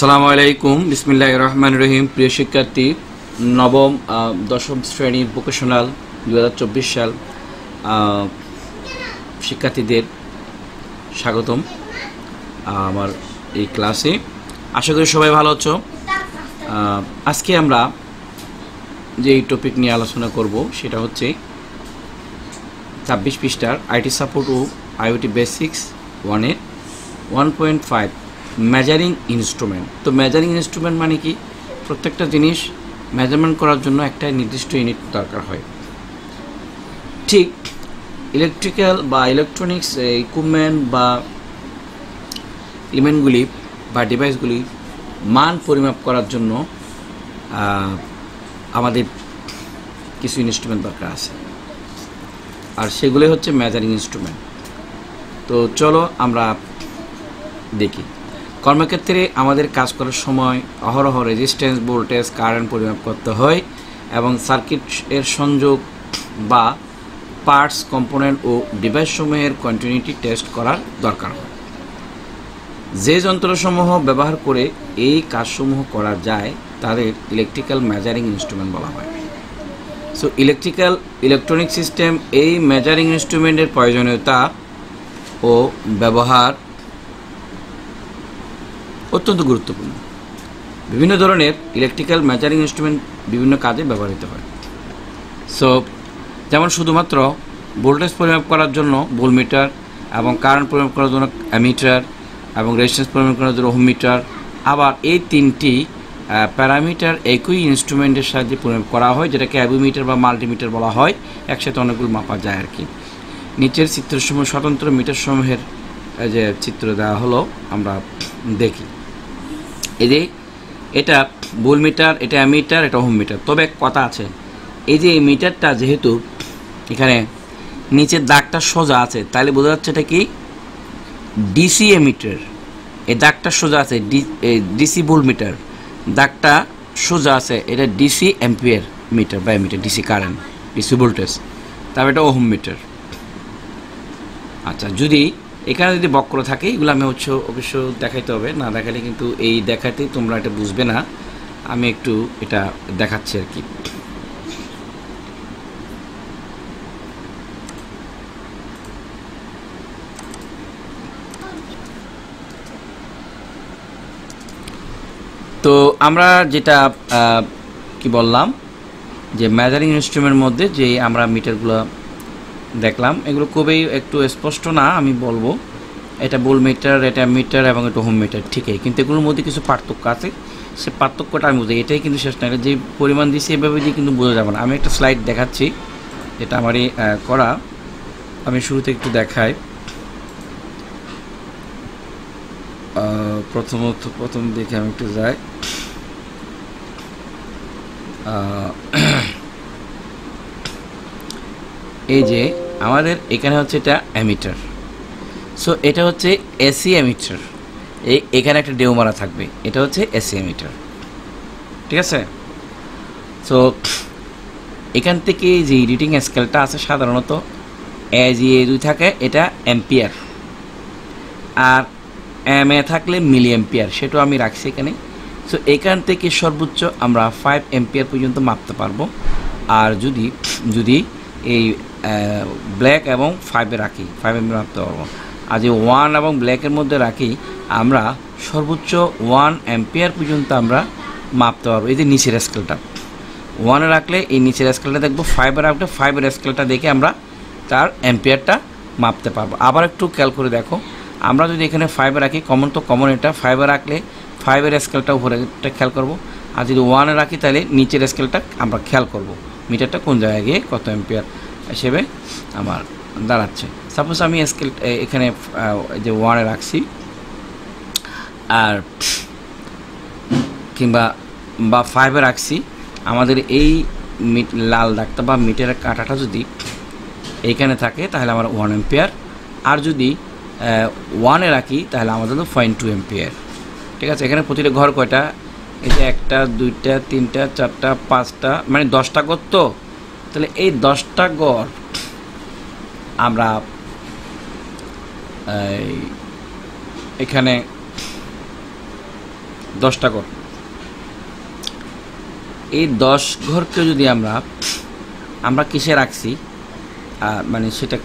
আসসালামু আলাইকুম বিসমিল্লাহির রহমানির রহিম। প্রিয় শিক্ষার্থী, নবম দশম শ্রেণীর ভোকেশনাল 2024 সাল শিক্ষার্থীদের স্বাগতম আমার এই ক্লাসে। আশা করি সবাই ভালো আছো। আজকে আমরা যে টপিক নিয়ে আলোচনা করব সেটা হচ্ছে 26 পৃষ্ঠার আইটি সাপোর্ট ও আইওটি বেসিক্স 1-এর 1.5 মেজারিং ইনস্ট্রুমেন্ট। তো মেজারিং ইনস্ট্রুমেন্ট মানে কি? প্রত্যেকটা জিনিস মেজারমেন্ট করার জন্য একটা নির্দিষ্ট ইউনিট দরকার হয়। ঠিক ইলেকট্রিক্যাল বা ইলেকট্রনিক্স ইকুইপমেন্ট বা এলিমেন্টগুলি বা ডিভাইসগুলি মান পরিমাপ করার জন্য আমাদের কিছু ইনস্ট্রুমেন্ট দরকার আছে, আর সেগুলোই হচ্ছে মেজারিং ইনস্ট্রুমেন্ট। তো চলো আমরা দেখি। কর্মক্ষেত্রে আমাদের কাজ করার সময় অহরহ রেজিস্ট্যান্স, ভোল্টেজ, কারেন্ট পরিমাপ করতে হয় এবং সার্কিট এর সংযোগ বা পার্টস, কম্পোনেন্ট ও ডিভাইসসমূহের কন্টিনিউটি টেস্ট করার দরকার হয়। যে যন্ত্রসমূহ ব্যবহার করে এই কাজসমূহ করা যায় তাদের ইলেকট্রিক্যাল মেজারিং ইনস্ট্রুমেন্ট বলা হয়। সো ইলেকট্রনিক সিস্টেম এই মেজারিং ইনস্ট্রুমেন্টের প্রয়োজনীয়তা ও ব্যবহার অত্যন্ত গুরুত্বপূর্ণ। বিভিন্ন ধরনের ইলেকট্রিক্যাল মেজারিং ইনস্ট্রুমেন্ট বিভিন্ন কাজে ব্যবহৃত হয়। সো যেমন শুধুমাত্র ভোল্টেজ পরিমাপ করার জন্য ভোল্টমিটার, এবং কারেন্ট পরিমাপ করার জন্য অ্যামিটার, এবং রেজিস্ট্যান্স পরিমাপ করার জন্য ওহমমিটার। আবার এই তিনটি প্যারামিটার একই ইনস্ট্রুমেন্টের সাহায্যে পরিমাপ করা হয়, যেটাকে অ্যাভিমিটার বা মাল্টিমিটার বলা হয়। একসাথে অনেকগুলো মাপা যায় আর কি। নিচের চিত্রসমূহ স্বতন্ত্র মিটারসমূহের যে চিত্র দেওয়া হলো আমরা দেখি। এই যে এটা ভোল্টমিটার, এটা অ্যামিটার, এটা ওহমমিটার। তবে এক কথা আছে, এই যে এই মিটারটা যেহেতু এখানে নিচের দাগটা সোজা আছে, তাহলে বোঝা যাচ্ছে এটা কি ডিসি এমিটার। এই দাগটা সোজা আছে ডিসি ভোল্টমিটার, দাগটা সোজা আছে এটা ডিসি অ্যাম্পিয়ার মিটার বা emitter, DC current, DC voltage. তারপর এটা ওহমমিটার। আচ্ছা, যদি এখানে যদি বক্র থাকে এগুলো আমি অবশ্য দেখাইতে হবে, না দেখালে কিন্তু এই দেখাতেই তোমরা এটা বুঝবে না। আমি একটু এটা দেখাচ্ছি আর কি। তো আমরা যেটা কি বললাম যে মেজারিং ইনস্ট্রুমেন্টের মধ্যে যে আমরা মিটারগুলো দেখলাম, এগুলো খুবই একটু স্পষ্ট না, আমি বলবো এটা ভোল্টমিটার, এটা মিটার এবং এটা ওহমমিটার ঠিকই, কিন্তু এগুলোর মধ্যে কিছু পার্থক্য আছে। সে পার্থক্যটা আমি বুঝি, এটাই কিন্তু শেষ না। যে পরিমাণ দিয়েছি এভাবে দিয়ে কিন্তু বোঝা যাবে না। আমি একটা স্লাইড দেখাচ্ছি, যেটা আমারই করা। আমি শুরুতে একটু দেখাই। প্রথম দেখে আমি একটু যাই। এই যে আমাদের এখানে হচ্ছে এটা অ্যামিটার। সো এটা হচ্ছে এসি অ্যামিটার। এখানে একটা ডেউ মারা থাকবে, এটা হচ্ছে এসি অ্যামিটার, ঠিক আছে। সো এখান থেকে যে রিডিং স্কেলটা আছে সাধারণত দুই থাকে, এটা অ্যাম্পিয়ার, আর এম এ থাকলে মিলি অ্যাম্পিয়ার, সেটাও আমি রাখছি এখানে। সো এখান থেকে সর্বোচ্চ আমরা 5 অ্যাম্পিয়ার পর্যন্ত মাপতে পারবো। আর যদি এই ব্ল্যাক এবং 5-এ রাখি, 5 অ্যাম্পিয়ার মাপতে পারবো। আর যে 1 এবং ব্ল্যাকের মধ্যে রাখি, আমরা সর্বোচ্চ 1 অ্যাম্পিয়ার পর্যন্ত আমরা মাপতে পারবো। এই যে নিচের স্কেলটা 1-এ রাখলে এই নিচের স্কেলটা দেখবো, 5-এ রাখলে 5-এর স্কেলটা দেখে আমরা তার অ্যাম্পিয়ারটা মাপতে পারবো। আবার একটু খেয়াল করে দেখো, আমরা যদি এখানে 5-এ রাখি, কমন এটা 5-এ রাখলে 5-এর স্কেলটা উপরেটা খেয়াল করব, আর যদি 1-এ রাখি তাহলে নিচের স্কেলটা আমরা খেয়াল করব, মিটারটা কোন জায়গায় গিয়ে কত অ্যাম্পিয়ার হিসেবে আমার দাঁড়াচ্ছে। সাপোজ আমি স্কেল এখানে যে 1-এ রাখছি, আর কিংবা 5-এ রাখছি, আমাদের এই লাল দাগটা বা মিটারের কাঁটাটা যদি এইখানে থাকে তাহলে আমার 1 অ্যাম্পিয়ার, আর যদি 1-এ রাখি তাহলে আমাদের 0.2 অ্যাম্পিয়ার, ঠিক আছে। এখানে প্রতিটা ঘর কয়টা? এই যে 1টা 2টা 3টা 4টা 5টা, মানে 10টা ঘর। তো তাহলে এই 10টা ঘর আমরা এখানে 10টা ঘর। এই 10 ঘরকে যদি আমরা কিসে রাখছি, মানে সেটা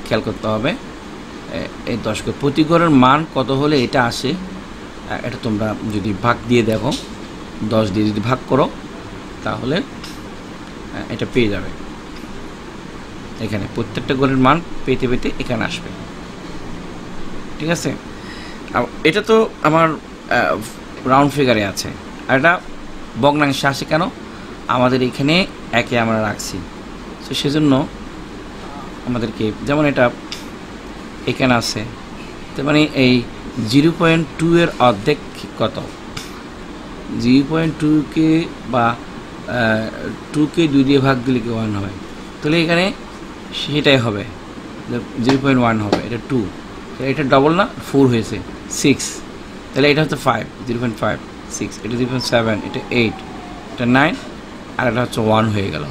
খেয়াল করতে হবে। এই 10 ঘর প্রতি ঘরের মান কত হলে এটা আসে, এটা তোমরা যদি ভাগ দিয়ে দেখো, 10 দিয়ে যদি ভাগ করো তাহলে এটা পেয়ে যাবে। এখানে প্রত্যেকটা ঘরের মান পেতে পেতে এখানে আসবে, ঠিক আছে। এটা তো আমার রাউন্ড ফিগারে আছে, আর এটা ভগ্নাংশে আসে কেন, আমাদের এখানে একে আমরা রাখছি, তো সেজন্য আমাদেরকে, যেমন এটা এখানে আছে, তার মানে এই 0.2 এর অর্ধেক কত, 0.2কে বা 2কে 2 দিয়ে ভাগ দিলে কি 1 হয়, তাহলে এখানে সেটাই হবে, 0.1 হবে, এটা 2, এটা ডবল না 4 হয়েছে 6, তাহলে এটা হচ্ছে 5, 0.5 6, এটা 0.7, এটা 8, এটা 9, আর এটা হচ্ছে 1 হয়ে গেল।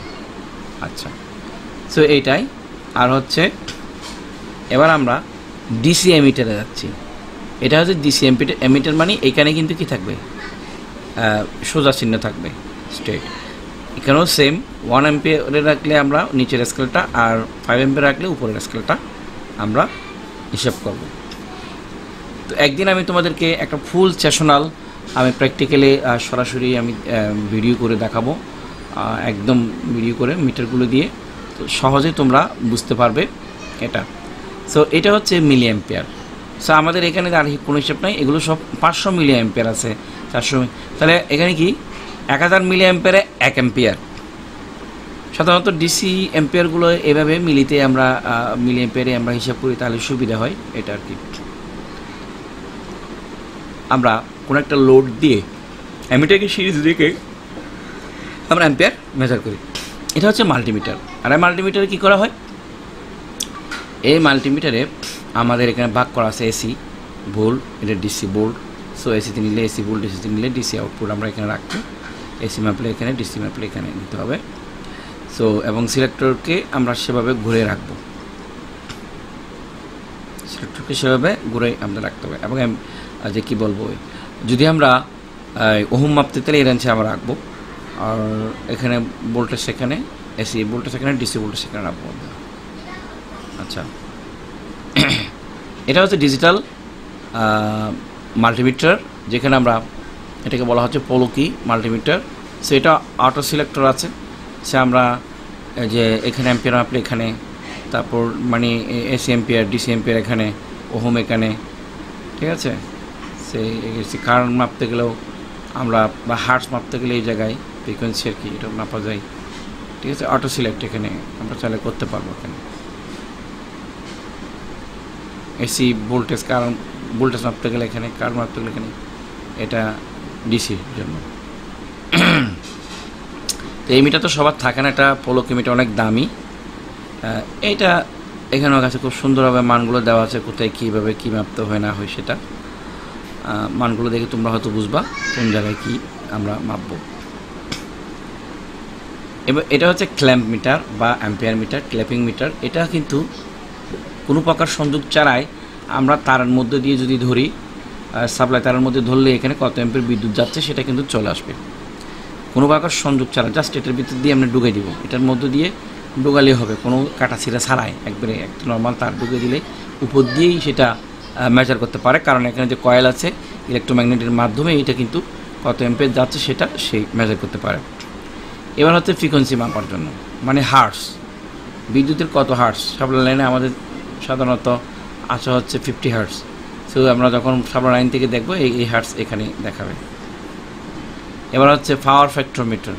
আচ্ছা, সো এইটাই। আর হচ্ছে এবার আমরা ডিসি এমিটারে যাচ্ছি। এটা হচ্ছে ডিসি এমিটার, মানে এখানে কিন্তু কি থাকবে, সোজা চিহ্ন থাকবে, স্ট্রেট। এখানেও সেম, 1 অ্যাম্পিয়ারে রাখলে আমরা নিচের স্কেলটা, আর 5 অ্যাম্পিয়ার রাখলে উপরের স্কেলটা আমরা হিসাব করব। তো একদিন আমি তোমাদেরকে একটা ফুল সেশনাল আমি প্র্যাকটিক্যালি সরাসরি আমি ভিডিও করে দেখাবো, একদম ভিডিও করে মিটারগুলো দিয়ে, তো সহজে তোমরা বুঝতে পারবে এটা। সো এটা হচ্ছে মিলি অ্যাম্পিয়ার। সো আমাদের এখানে আর কোনো হিসাব নাই, এগুলো সব 500 মিলি অ্যাম্পিয়ার আছে, 400, তাহলে এখানে কি 1000 মিলি অ্যাম্পিয়ারে 1 অ্যাম্পিয়ার। সাধারণত ডিসি অ্যাম্পিয়ারগুলো এভাবে মিলিতে আমরা মিলি অ্যাম্পিয়ারে আমরা হিসাব করি, তাহলে সুবিধা হয় এটা আর কি। আমরা কোনো একটা লোড দিয়ে অ্যামিটারকে সিরিজ রেখে আমরা অ্যাম্পিয়ার মেজার করি। এটা হচ্ছে মাল্টিমিটার। আর এই মাল্টিমিটারে কী করা হয়, এই মাল্টিমিটারে আমাদের এখানে ভাগ করা আছে এসি ভোল্ট, এটা ডিসি ভোল্ট। সো এসিতে নিলে এসি ভোল্ট, ডিসিতে নিলে ডিসি আউটপুট আমরা এখানে রাখবো, এসি মাপলে এখানে, ডিসি মাপলে এখানে নিতে হবে। সো এবং সিলেক্টরকে আমরা সেভাবে ঘুরে রাখবো, সিলেক্টরকে সেভাবে ঘুরে আমরা রাখতে হবে। এবং যে কী বলবো, যদি আমরা ওহম মাপতে তাহলে এই রেঞ্জে আমরা রাখবো, আর এখানে ভোল্টেজ সেখানে, এসি ভোল্টেজ সেখানে, ডিসি ভোল্টেজ সেখানে রাখবো। আচ্ছা, এটা হচ্ছে ডিজিটাল মাল্টিমিটার, যেখানে আমরা এটাকে বলা হচ্ছে পোলোকি মাল্টিমিটার। সো এটা অটো সিলেক্টর আছে, সে আমরা যে এখানে অ্যাম্পিয়ার মাপলে এখানে, তারপর মানে এসি অ্যাম্পিয়ার, ডিসি অ্যাম্পিয়ার এখানে, ওহম এখানে, ঠিক আছে। সে কারেন্ট মাপতে গেলেও আমরা, বা হার্টস মাপতে গেলে এই জায়গায় ফ্রিকোয়েন্সি আর কি, এটা মাপা যায়, ঠিক আছে। অটো সিলেক্ট এখানে আমরা চাইলে করতে পারবো। এখানে এসি ভোল্টেজ, কারেন্ট ভোল্টেজ মাপতে গেলে এখানে, কারেন্ট মাপতে গেলে এখানে, এটা ডিসির জন্য। তো এই মিটার তো সবার থাকে না, এটা পোলোকি মিটার অনেক দামি। এইটা এখানে আমার কাছে খুব সুন্দরভাবে মানগুলো দেওয়া আছে, কোথায় কীভাবে কী মাপতে হয় না হয়, সেটা মানগুলো দেখে তোমরা হয়তো বুঝবা কোন জায়গায় কী আমরা মাপবো। এবার এটা হচ্ছে ক্ল্যাম্প মিটার বা অ্যাম্পিয়ার মিটার, ক্ল্যাম্পিং মিটার। এটা কিন্তু কোনো প্রকার সংযোগ ছাড়াই আমরা তারের মধ্যে দিয়ে যদি ধরি, সাপ্লাই তারের মধ্যে ধরলে এখানে কত অ্যাম্পিয়ার বিদ্যুৎ যাচ্ছে সেটা কিন্তু চলে আসবে, কোনো প্রকার সংযোগ ছাড়া। জাস্ট এটার ভিতর দিয়ে আমরা ঢুকে দিব, এটার মধ্যে দিয়ে ঢুকালেই হবে, কোনো কাটা ছিঁড়া ছাড়াই একবারে একটা নর্মাল তার ঢুকে দিলে উপর দিয়েই সেটা মেজার করতে পারে, কারণ এখানে যে কয়েল আছে ইলেকট্রোম্যাগনেটের মাধ্যমে এটা কিন্তু কত অ্যাম্পিয়ার যাচ্ছে সেটা সেই মেজার করতে পারে। এবার হচ্ছে ফ্রিকোয়েন্সি মাপার জন্য, মানে হার্টস, বিদ্যুতের কত হার্টস। সাপ্লাই লাইনে আমাদের সাধারণত আসা হচ্ছে 50 হার্টস। সো আমরা যখন সাপ্লাই লাইন থেকে দেখবো এই হার্টস এখানে দেখাবে। এবার হচ্ছে power factor meter.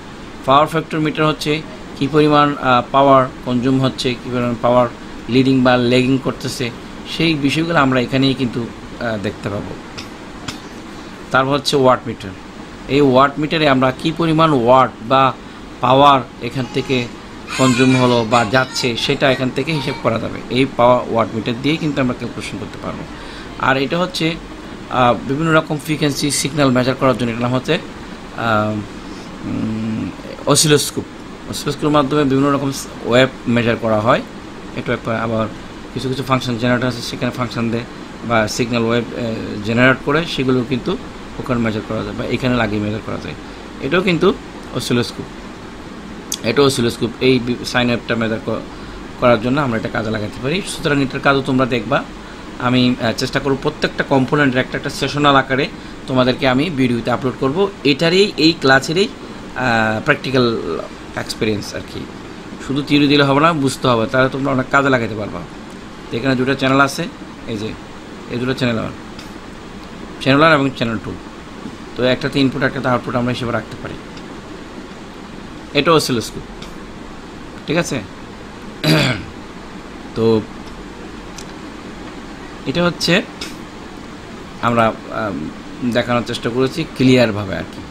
Power factor meter হচ্ছে কী পরিমাণ পাওয়ার কনজিউম হচ্ছে, কী পরিমাণ পাওয়ার লিডিং বা লেগিং করতেছে, সেই বিষয়গুলো আমরা এখানেই কিন্তু দেখতে পাবো। তারপর হচ্ছে ওয়াট মিটার। এই ওয়াট মিটারে আমরা কী পরিমাণ ওয়াট বা পাওয়ার এখান থেকে কনজিউম হলো বা যাচ্ছে সেটা এখান থেকে হিসেব করা যাবে, এই পাওয়ার ওয়াট মিটার দিয়ে কিন্তু আমরা ক্যালকুলেশন করতে পারবো। আর এটা হচ্ছে বিভিন্ন রকম ফ্রিকোয়েন্সি সিগন্যাল মেজার করার জন্য, এটা হচ্ছে অসিলোস্কোপ। অসিলোস্কোপের মাধ্যমে বিভিন্ন রকম ওয়েভ মেজার করা হয়। এটা আবার কিছু কিছু ফাংশন জেনারেটর আছে, সেখানে ফাংশন দেয় বা সিগন্যাল ওয়েভ জেনারেট করে সেগুলো কিন্তু ওখানে মেজার করা যায় বা এখানে লাগিয়ে মেজার করা যায়। এটাও কিন্তু অসিলোস্কোপ, এটাও অসিলোস্কোপ। এই সাইন ওয়েভটা মেজার করার জন্য আমরা এটা কাজে লাগাতে পারি। সুতরাং এটার কাজও তোমরা দেখবা। আমি চেষ্টা করব প্রত্যেকটা কম্পোনেন্টের একটা একটা সেশনাল আকারে তোমাদেরকে আমি ভিডিওতে আপলোড করব। এটারই এই ক্লাসেরই প্র্যাকটিক্যাল এক্সপিরিয়েন্স আর কি। শুধু থিওরি দিলে হবে না, বুঝতে হবে, তাহলে তোমরা অনেক কাজে লাগাতে পারবা। তো এখানে দুটো চ্যানেল আছে, এই যে এই দুটো চ্যানেল 1 এবং চ্যানেল 2। তো একটাতে ইনপুট একটাতে আউটপুট আমরা হিসেবে রাখতে পারি। এটাও অসিলোস্কোপ, ঠিক আছে। তো এটা হচ্ছে আমরা দেখানোর চেষ্টা করেছি ক্লিয়ারভাবে আর কি।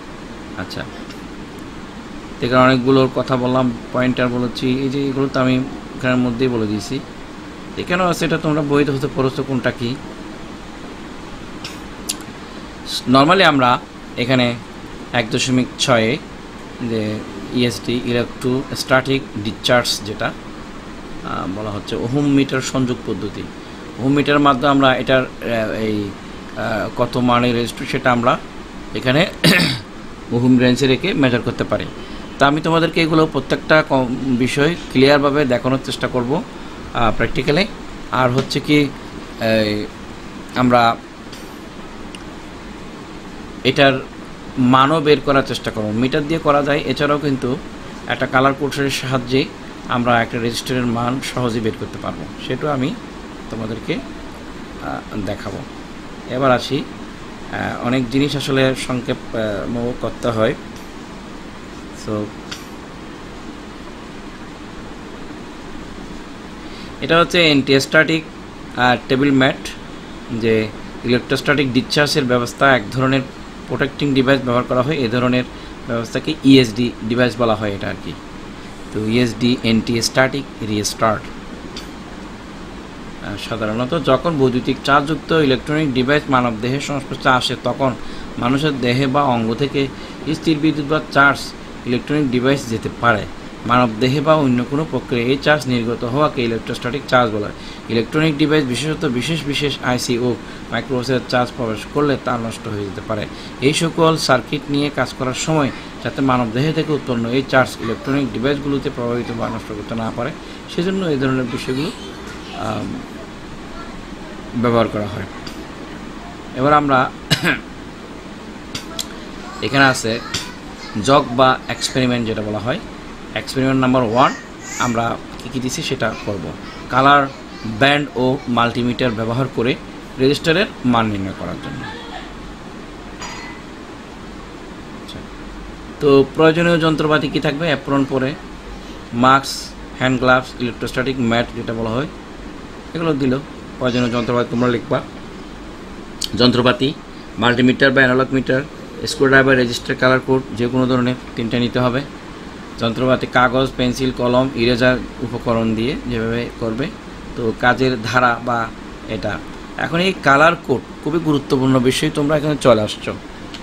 আচ্ছা, এখানে অনেকগুলোর কথা বললাম, পয়েন্টার বলেছি, এই যে এগুলো তো আমি এখানের মধ্যেই বলে দিয়েছি। এখানেও আছে, এটা তোমরা বইতে হতে পড়েছো কোনটা কি। নর্মালি আমরা এখানে 1.6 যে ইএসডি ইলেকট্রোস্ট্যাটিক ডিসচার্জ যেটা বলা হচ্ছে ওহম মিটার সংযোগ পদ্ধতি। ওহম মিটারের মাধ্যমে আমরা এটার এই কত মানের রেজিস্টার সেটা আমরা এখানে ওহম রেঞ্জে রেখে মেজার করতে পারি। তা আমি তোমাদেরকে এগুলো প্রত্যেকটা বিষয় ক্লিয়ারভাবে দেখানোর চেষ্টা করব প্র্যাকটিক্যালি। আর হচ্ছে কি আমরা এটার মানও বের করার চেষ্টা করব। মিটার দিয়ে করা যায়, এছাড়াও কিন্তু একটা কালার কোডের সাহায্যে আমরা একটা রেজিস্টারের মান সহজে বের করতে পারবো, সেটাও আমি তোমাদেরকে দেখাবো। এবার আসি, অনেক জিনিস আসলে সংক্ষেপ করতে হয়। সো এটা হচ্ছে অ্যান্টিস্ট্যাটিক টেবিল ম্যাট, যে ইলেকট্রোস্ট্যাটিক ডিসচার্জের ব্যবস্থা এক ধরনের প্রোটেক্টিং ডিভাইস ব্যবহার করা হয়। এ ধরনের ব্যবস্থাকে ইএসডি ডিভাইস বলা হয় এটা আর কি। তো ইএসডি অ্যান্টিস্ট্যাটিক রিস্টার্ট। সাধারণত যখন বৈদ্যুতিক চার্জযুক্ত ইলেকট্রনিক ডিভাইস মানব দেহের সংস্পর্শে আসে, তখন মানুষের দেহে বা অঙ্গ থেকে স্থির বিদ্যুৎ বা চার্জ ইলেকট্রনিক ডিভাইস যেতে পারে। মানব দেহে বা অন্য কোনো প্রক্রিয়ায় এই চার্জ নির্গত হওয়াকে ইলেকট্রোস্ট্যাটিক চার্জ বলা হয়। ইলেকট্রনিক ডিভাইস বিশেষত বিশেষ আইসি ও মাইক্রোপ্রসেসর চার্জ প্রবেশ করলে তা নষ্ট হয়ে যেতে পারে। এই সকল সার্কিট নিয়ে কাজ করার সময় যাতে মানব দেহে থেকে উৎপন্ন এই চার্জ ইলেকট্রনিক ডিভাইসগুলোতে প্রভাবিত বা নষ্ট করতে না পারে, সেজন্য এই ধরনের বিষয়গুলো ব্যবহার করা হয়। এবার আমরা এখানে আছে জগ বা এক্সপেরিমেন্ট যেটা বলা হয়। এক্সপেরিমেন্ট নাম্বার 1 আমরা কী দিচ্ছি সেটা করব। কালার ব্যান্ড ও মাল্টিমিটার ব্যবহার করে রেজিস্টারের মান নির্ণয় করার জন্য। তো প্রয়োজনীয় যন্ত্রপাতি কী থাকবে? অ্যাপ্রন পরে, mask, hand gloves, electrostatic mat যেটা বলা হয়, এগুলো দিল। প্রয়োজনীয় যন্ত্রপাতি তোমরা লিখবা। যন্ত্রপাতি মাল্টিমিটার বা analog meter, screwdriver, resistor, colour code, যে কোনো ধরনের 3টা নিতে হবে। যন্ত্রপাতি কাগজ, পেন্সিল, কলম, ইরেজার উপকরণ দিয়ে যেভাবে করবে। তো কাজের ধারা বা এটা। এখন এই কালার কোড খুবই গুরুত্বপূর্ণ বিষয়, তোমরা এখানে চলে আসছো।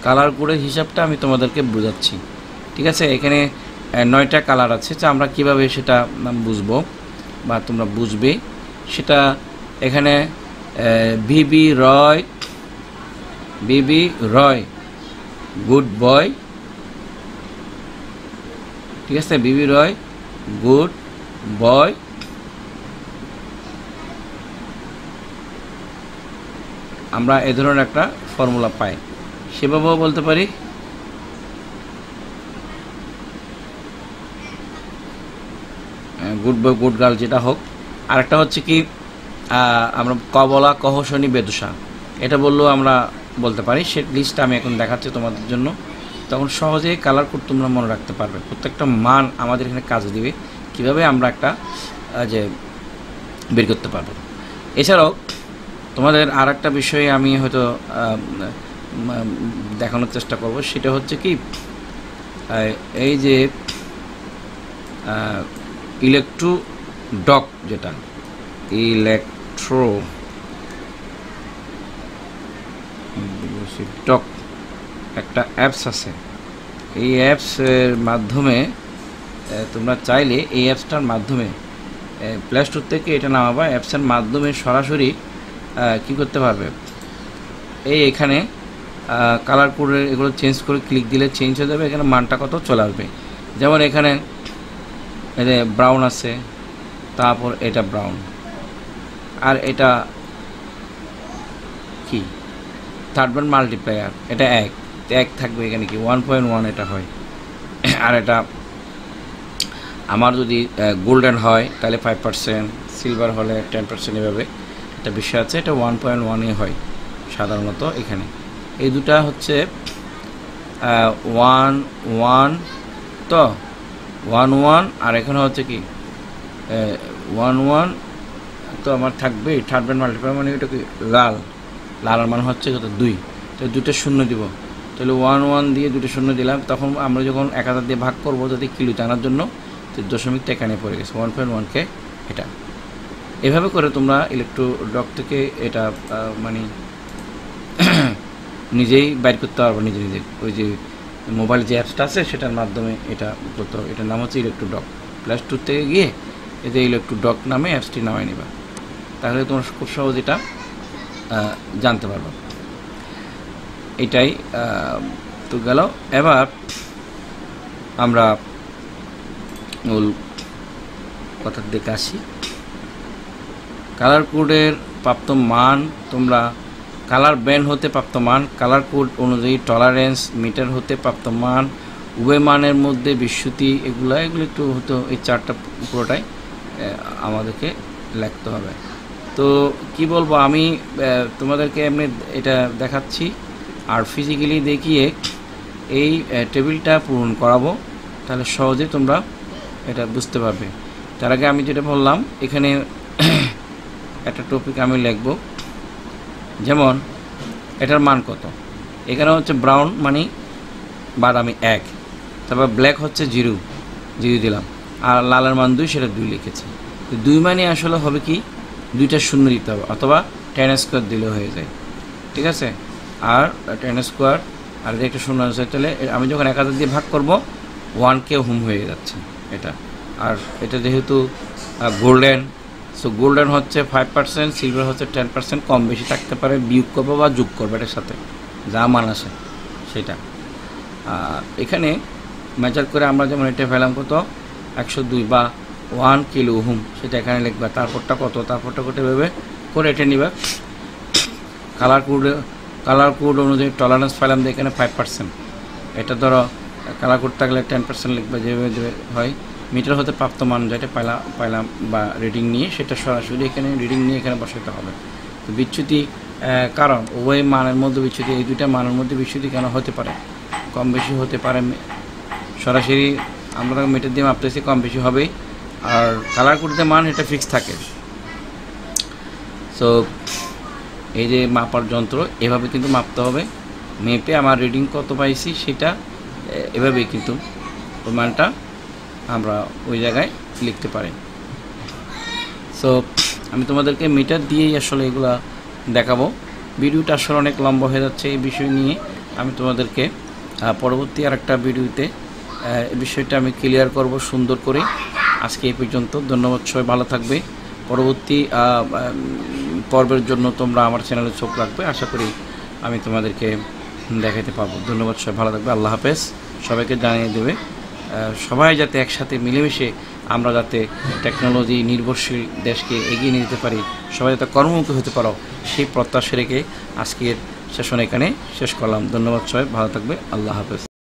কালার কোডের হিসাবটা আমি তোমাদেরকে বোঝাচ্ছি, ঠিক আছে। এখানে 9টা কালার আছে, তো আমরা কিভাবে সেটা বুঝবো বা তোমরা বুঝবে সেটা। এখানে বিবি রয় গুড বয়, ঠিক আছে। বিবি রয় গুড বয়, আমরা এ ধরনের একটা ফর্মুলা পাই। সেভাবেও বলতে পারি গুড বয় গুড গার্ল, যেটা হোক। আরেকটা হচ্ছে কি আমরা কবলা কহশনী বেদুষা, এটা বললেও আমরা বলতে পারি। সে লিস্টটা আমি এখন দেখাচ্ছি তোমাদের জন্য, তখন সহজেই কালার কোড তোমরা মনে রাখতে পারবে। প্রত্যেকটা মান আমাদের এখানে কাজে দিবে, কীভাবে আমরা একটা যে বের করতে পারবো। এছাড়াও তোমাদের আর একটা বিষয়ে আমি হয়তো দেখানোর চেষ্টা করব, সেটা হচ্ছে কি এই যে ইলেকট্রো ডক, যেটা ইলেকট্রো ডক একটা অ্যাপস আছে। এই অ্যাপসের মাধ্যমে তোমরা চাইলে এই অ্যাপসটার মাধ্যমে প্লে স্টোর থেকে এটা নামাবা। অ্যাপসের মাধ্যমে সরাসরি কী করতে পারবে, এখানে কালার কোডের এগুলো চেঞ্জ করে ক্লিক দিলে চেঞ্জ হয়ে যাবে, এখানে মানটা কত চলে আসবে। যেমন এখানে এই যে ব্রাউন আছে, তারপর এটা ব্রাউন, আর এটা কি থার্ড ব্যান্ড মাল্টিপ্লায়ার, এটা এক থাকবে এখানে কি 1.1 এটা হয়। আর এটা আমার যদি গোল্ডেন হয় তাহলে 5%, সিলভার হলে 10% এভাবে একটা বিষয় আছে। এটা 1.1 হয় সাধারণত। এখানে এই দুটা হচ্ছে 1 তো 1 আর এখানে হচ্ছে কি 1 তো আমার থাকবে থার্ড ব্যান্ড মাল্টিপ্লায়ার, মানে এটা কি লাল মান হচ্ছে কত 2, তো দুটো শূন্য দিব, তাহলে 1 দিয়ে দুটো শূন্য দিলাম। তখন আমরা যখন 1000 দিয়ে ভাগ করবো যদি কিলোতে আনার জন্য, তো দশমিকটা এখানে পড়ে গেছে 1.1কে এটা। এভাবে করে তোমরা ইলেকট্রোডক থেকে এটা মানে নিজেই বাইর করতে পারবো, নিজে ওই যে মোবাইল যে অ্যাপসটা আছে সেটার মাধ্যমে এটা করতে হবে। এটার নাম হচ্ছে ইলেকট্রোডক। প্লে স্টোর থেকে গিয়ে এতে ইলেকট্রোডক নামে অ্যাপসটি নামাই নেবা, তাহলে তোমরা খুব সহজ এটা জানতে পারবো। এটাই তো গেল। এবার আমরা মূল কথার দিকে আসি। কালার কোডের প্রাপ্ত মান, তোমরা কালার ব্যান্ড হতে প্রাপ্ত মান, কালার কোড অনুযায়ী টলারেন্স, মিটার হতে প্রাপ্ত মান, উভয় মানের মধ্যে বিচ্যুতি, এগুলো একটু হতো। এই চারটা পুরোটাই আমাদেরকে লিখতে হবে। তো কি বলবো, আমি তোমাদেরকে এমনি এটা দেখাচ্ছি আর ফিজিক্যালি দেখিয়ে এই টেবিলটা পূরণ করাবো, তাহলে সহজে তোমরা এটা বুঝতে পারবে। তার আগে আমি যেটা বললাম, এখানে একটা টপিক আমি লিখব, যেমন এটার মান কত। এখানে হচ্ছে ব্রাউন মানে বাদামি 1, তারপর ব্ল্যাক হচ্ছে 0 দিলাম, আর লালের মান 2, সেটা 2 লিখেছি। 2 মানে আসলে হবে কি, 2টা শূন্য দিতে হবে, অথবা 10² দিলে হয়ে যায়, ঠিক আছে। আর 10² আর একটা শূন্য আছে, তাহলে আমি যখন 1000 দিয়ে ভাগ করব 1কে হোম হয়ে যাচ্ছে এটা। আর এটা যেহেতু গোল্ডেন, সো গোল্ডেন হচ্ছে 5%, সিলভার হচ্ছে 10%, কম বেশি থাকতে পারে, বিয়োগ করবো বা যোগ করবো এটার সাথে যা মান আসে সেটা। এখানে মেজার করে আমরা যেমন এটা পেলাম কত 102 বা 1 কিলো ওহম, সেটা এখানে লিখবা। তারপরটা কত ভেবে করে এটা নিবা। কালার কোড অনুযায়ী টলারেন্স পেলাম এখানে 5%, এটা ধরো কালার কোড থাকলে 10% লিখবা, যেভাবে হয়। মিটার হতে প্রাপ্ত মান যেটা পাইলাম বা রিডিং নিয়ে, সেটা সরাসরি এখানে রিডিং নিয়ে এখানে বসাতে হবে। তো বিচ্যুতি কারণ উভয় মানের মধ্যে বিচ্যুতি, এই দুইটা মানের মধ্যে বিচ্যুতি কেন হতে পারে, কম বেশি হতে পারে। সরাসরি আমরা মিটার দিয়ে মাপতেছি, কম বেশি হবেই। আর কালার কোডের মান এটা ফিক্স থাকে। সো এই যে মাপার যন্ত্র, এভাবে কিন্তু মাপতে হবে। মেপে আমার রিডিং কত পাইছি সেটা এভাবেই কিন্তু ওই মানটা আমরা ওই জায়গায় লিখতে পারি। সো আমি তোমাদেরকে মিটার দিয়েই আসলে এগুলা দেখাবো। ভিডিওটা আসলে অনেক লম্বা হয়ে যাচ্ছে, এই বিষয় নিয়ে আমি তোমাদেরকে পরবর্তী আরেকটা ভিডিওতে এই বিষয়টা আমি ক্লিয়ার করব সুন্দর করে। আজকে এই পর্যন্ত, ধন্যবাদ, সবাই ভালো থাকবে। পরবর্তী পর্বের জন্য তোমরা আমার চ্যানেলে চোখ রাখবে, আশা করি আমি তোমাদেরকে দেখাতে পারবো। ধন্যবাদ, সবাই ভালো থাকবে, আল্লাহ হাফেজ। সবাইকে জানিয়ে দেবে সবাই যাতে একসাথে মিলেমিশে আমরা যাতে টেকনোলজি নির্ভরশীল দেশকে এগিয়ে নিয়ে যেতে পারি, সবাই যাতে কর্মমুখী হতে পারো, সেই প্রত্যাশা রেখে আজকের সেশন এখানে শেষ করলাম। ধন্যবাদ, সবাই ভালো থাকবে, আল্লাহ হাফেজ।